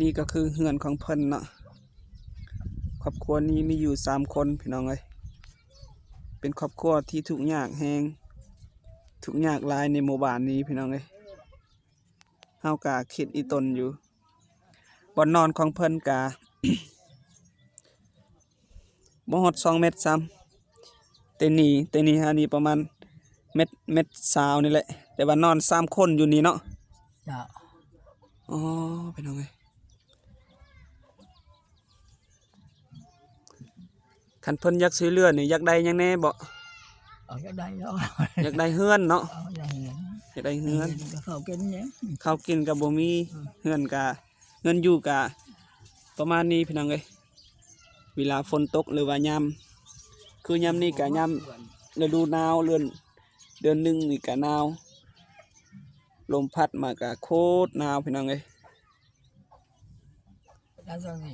นี่ก็คือเฮือนของเพิ่นเนาะครอบครัวนี้มีอยู่3 คนพี่น้องเอ้ยเป็นครอบครัวที่ทุกข์ยากแฮงทุกข์ยากหลายในหมู่บ้านนี้พี่น้องเอ้ยเฮากะคิดอีตนอยู่บ่อนนอนของเพิ่นกะ บ่ฮอด2 เมตรซ้ำแต่นี่ฮะนี่ประมาณเม็ดสาวนี่แหละแต่ว่านอน3 คนอยู่นี่เนาะจ้าอ๋อพี่น้องเอ้ยคันเพิ่นอยากซื้อเรือนี่อยากได้หยังแน่บ่อยากได้แล้ว อยากได้เฮือนเนาะอยากเห็นอยากได้เฮือน เขากินเนี่ยข้าวกินก็บ่มีเฮือนก็เงินอยู่ก็ประมาณนี้พี่น้องเอ้ยเวลาฝนตกหรือว่ายามคือยามนี้ก็ยามฤดูหนาวเดือน1นี่ก็หนาวลมพัดมาก็โคตรหนาวพี่น้องเอ้ยแล้วตอนนี้